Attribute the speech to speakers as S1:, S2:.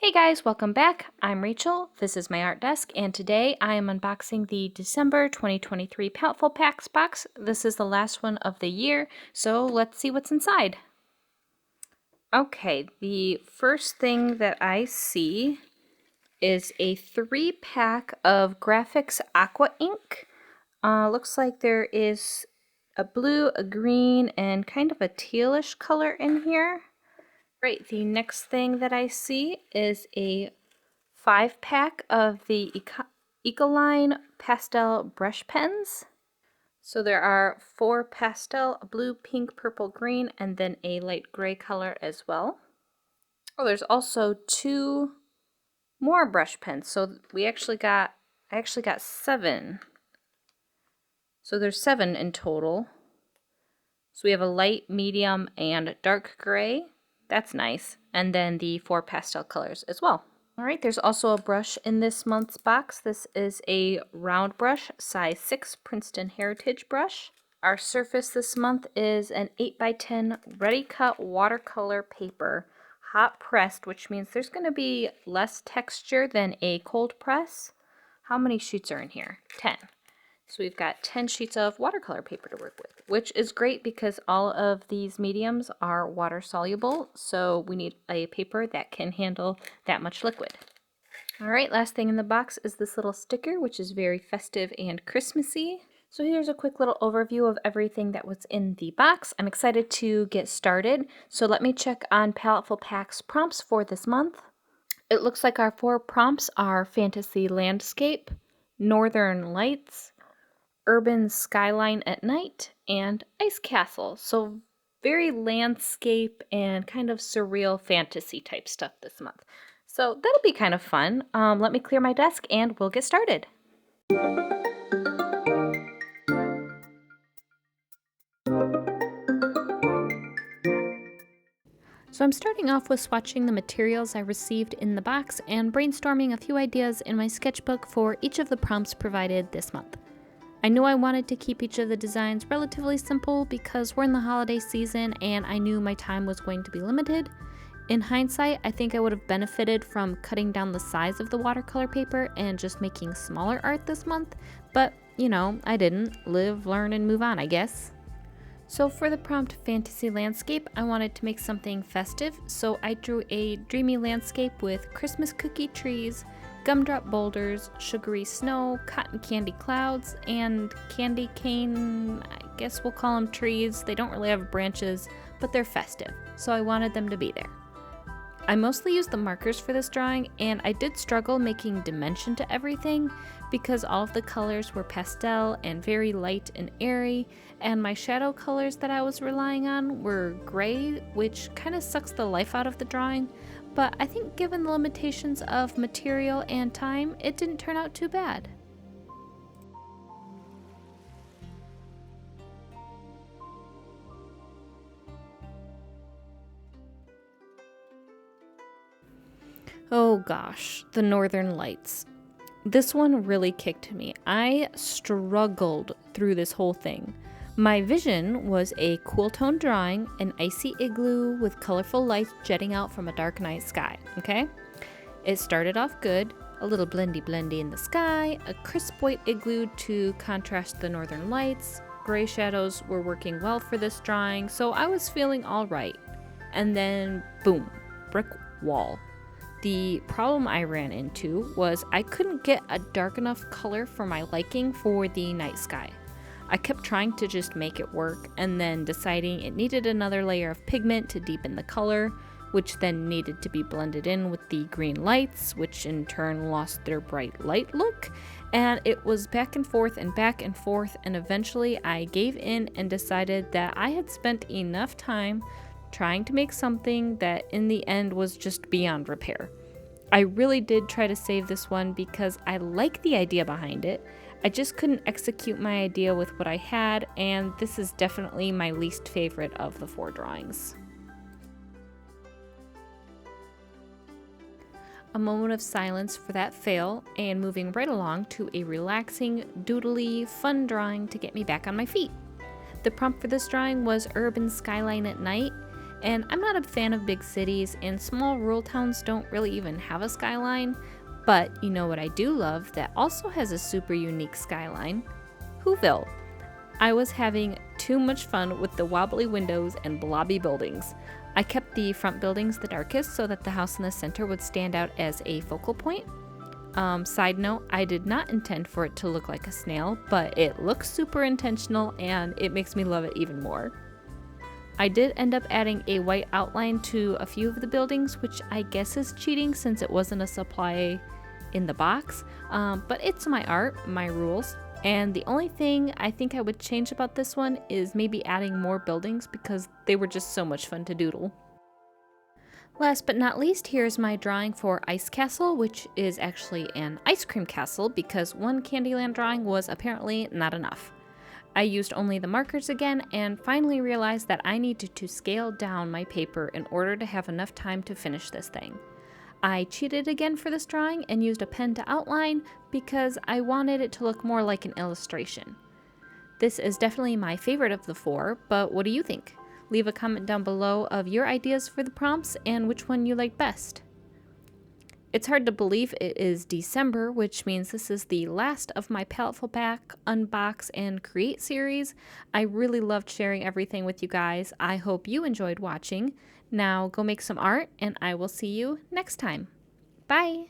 S1: Hey guys, welcome back. I'm Rachel. This is my art desk, and today I am unboxing the December 2023 Palette Packs box. This is the last one of the year, so let's see what's inside. Okay, the first thing that I see is a 3-pack of Graphics Aqua ink. Looks like there is a blue, a green, and kind of a tealish color in here. Right, the next thing that I see is a 5-pack of the Ecoline pastel brush pens. So there are 4 pastel, blue, pink, purple, green, and then a light gray color as well. Oh, there's also 2 more brush pens. So I actually got 7. So there's 7 in total. So we have a light, medium, and dark gray. That's nice. And then the 4 pastel colors as well. All right, there's also a brush in this month's box. This is a round brush, size 6 Princeton Heritage brush. Our surface this month is an 8x10 ready cut watercolor paper, hot pressed, which means there's going to be less texture than a cold press. How many sheets are in here? 10. So we've got 10 sheets of watercolor paper to work with, which is great because all of these mediums are water soluble, so we need a paper that can handle that much liquid. All right, last thing in the box is this little sticker, which is very festive and Christmassy. So here's a quick little overview of everything that was in the box. I'm excited to get started, so let me check on Palettefull Packs prompts for this month. It looks like our 4 prompts are Fantasy Landscape, Northern Lights, Urban Skyline at Night, and Ice Castle. So very landscape and kind of surreal fantasy type stuff this month. So that'll be kind of fun. Let me clear my desk and we'll get started. So I'm starting off with swatching the materials I received in the box and brainstorming a few ideas in my sketchbook for each of the prompts provided this month. I knew I wanted to keep each of the designs relatively simple because we're in the holiday season and I knew my time was going to be limited. In hindsight, I think I would have benefited from cutting down the size of the watercolor paper and just making smaller art this month, but you know, I didn't. Live, learn, and move on, I guess. So for the prompt Fantasy Landscape, I wanted to make something festive, so I drew a dreamy landscape with Christmas cookie trees, gumdrop boulders, sugary snow, cotton candy clouds, and candy cane, I guess we'll call them trees. They don't really have branches, but they're festive, so I wanted them to be there. I mostly used the markers for this drawing, and I did struggle making dimension to everything because all of the colors were pastel and very light and airy, and my shadow colors that I was relying on were gray, which kind of sucks the life out of the drawing, but I think given the limitations of material and time, it didn't turn out too bad. Oh gosh, the Northern Lights. This one really kicked me. I struggled through this whole thing. My vision was a cool tone drawing, an icy igloo with colorful lights jetting out from a dark night sky, okay? It started off good, a little blendy in the sky, a crisp white igloo to contrast the northern lights. Gray shadows were working well for this drawing, so I was feeling all right. And then, boom, brick wall. The problem I ran into was I couldn't get a dark enough color for my liking for the night sky. I kept trying to just make it work and then deciding it needed another layer of pigment to deepen the color, which then needed to be blended in with the green lights, which in turn lost their bright light look, and it was back and forth, and eventually I gave in and decided that I had spent enough time trying to make something that in the end was just beyond repair. I really did try to save this one because I like the idea behind it. I just couldn't execute my idea with what I had, and this is definitely my least favorite of the 4 drawings. A moment of silence for that fail, and moving right along to a relaxing, doodly, fun drawing to get me back on my feet. The prompt for this drawing was Urban Skyline at Night, And I'm not a fan of big cities, and small rural towns don't really even have a skyline. But you know what I do love that also has a super unique skyline? Whoville. I was having too much fun with the wobbly windows and blobby buildings. I kept the front buildings the darkest so that the house in the center would stand out as a focal point. Side note, I did not intend for it to look like a snail, but it looks super intentional and it makes me love it even more. I did end up adding a white outline to a few of the buildings, which I guess is cheating since it wasn't a supply in the box, but it's my art, my rules. And the only thing I think I would change about this one is maybe adding more buildings because they were just so much fun to doodle. Last but not least, here's my drawing for Ice Castle, which is actually an ice cream castle because one Candyland drawing was apparently not enough. I used only the markers again and finally realized that I needed to scale down my paper in order to have enough time to finish this thing. I cheated again for this drawing and used a pen to outline because I wanted it to look more like an illustration. This is definitely my favorite of the four, but what do you think? Leave a comment down below of your ideas for the prompts and which one you like best. It's hard to believe it is December, which means this is the last of my Paletful Pack Unbox and Create series. I really loved sharing everything with you guys. I hope you enjoyed watching. Now go make some art, and I will see you next time. Bye!